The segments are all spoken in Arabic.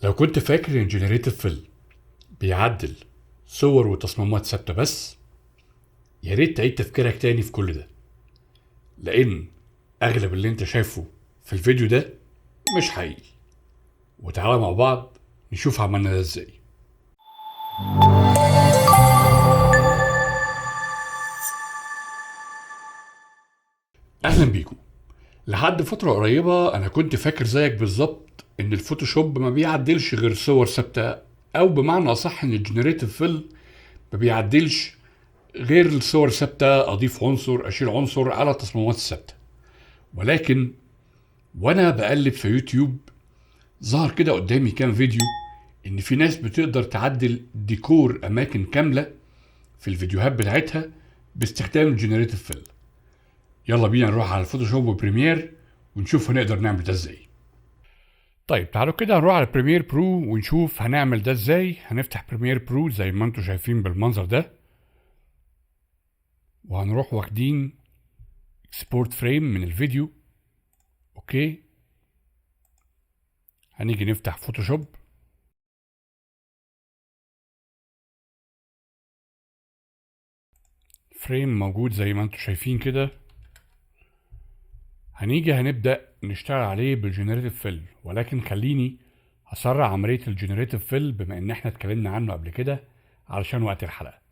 لو كنت فاكر ان جنريتيف فيل بيعدل صور وتصميمات ثابته بس، يا ريت تعيد تفكيرك تاني في كل ده، لان اغلب اللي انت شايفه في الفيديو ده مش حقيقي. وتعالى مع بعض نشوف عملنا ده ازاي. اهلا بيكم. لحد فتره قريبه انا كنت فاكر زيك بالظبط ان الفوتوشوب ما بيعدلش غير صور ثابته، او بمعنى اصح ان الجنريتيف فيل ما بيعدلش غير الصور ثابته، اضيف عنصر اشيل عنصر على التصميمات الثابته. ولكن وانا بقلب في يوتيوب ظهر كده قدامي كام فيديو ان في ناس بتقدر تعدل ديكور اماكن كامله في الفيديوهات بتاعتها باستخدام الجنريتيف فيل. يلا بينا نروح على الفوتوشوب وبريمير ونشوف هنقدر نعمل ده ازاي. طيب تعالوا كده نروح على بريمير برو ونشوف هنعمل ده ازاي. هنفتح بريمير برو زي ما انتم شايفين بالمنظر ده، وهنروح واخدين اكسبورت فريم من الفيديو. اوكي، هنيجي نفتح فوتوشوب. فريم موجود زي ما انتم شايفين كده. هنبدأ نشتغل عليه بالجنريتيف فيل، ولكن خليني هسرع عملية الجنريتيف فيل بما ان احنا اتكلمنا عنه قبل كده علشان وقت الحلقة.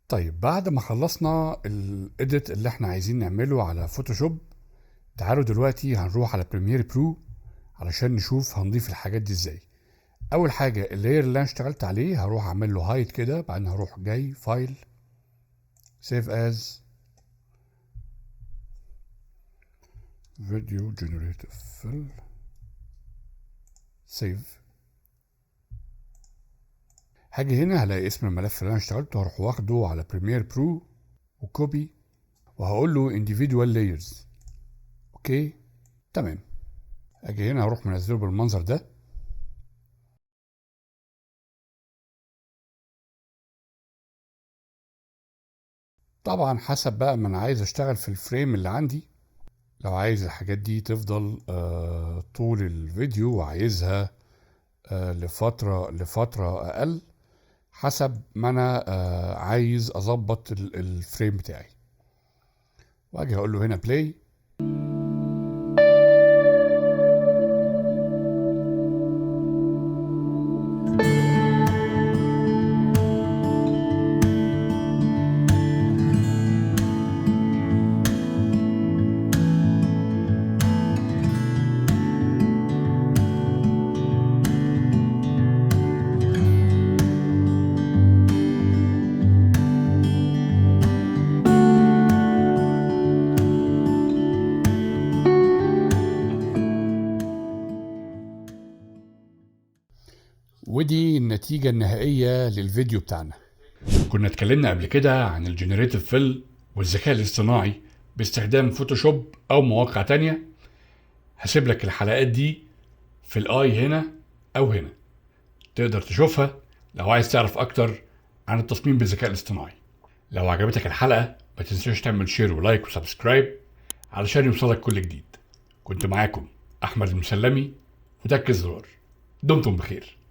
طيب بعد ما خلصنا الاديت اللي احنا عايزين نعمله على فوتوشوب، تعالوا دلوقتي هنروح على بريمير برو علشان نشوف هنضيف الحاجات دي ازاي. اول حاجة اللاير اللي انا اشتغلت عليه هروح اعمل له هايد كده، بعدين هروح جاي فايل سيف از فيديو جنريتيف فيل سيف. هاجي هنا هلاقي اسم الملف اللي انا اشتغلته، هروح واخده على بريمير برو وكوبي، وهقول له individual layers. اوكي تمام. اجي هنا هروح منزله بالمنظر ده. طبعا حسب بقى ما انا عايز اشتغل في الفريم اللي عندي. لو عايز الحاجات دي تفضل طول الفيديو وعايزها لفترة اقل، حسب ما انا عايز اظبط الفريم بتاعي. واجي هقول له هنا بلاي. ودي النتيجة النهائية للفيديو بتاعنا. كنا اتكلمنا قبل كده عن الجنريتيف فيل والذكاء الاصطناعي باستخدام فوتوشوب او مواقع تانية. هسيب لك الحلقات دي في الاي هنا او هنا، تقدر تشوفها لو عايز تعرف اكتر عن التصميم بالذكاء الاصطناعي. لو عجبتك الحلقة ما تنساش تعمل شير ولايك وسبسكرايب علشان يوصلك كل جديد. كنت معاكم احمد المسلمي وتك الزرار. دمتم بخير.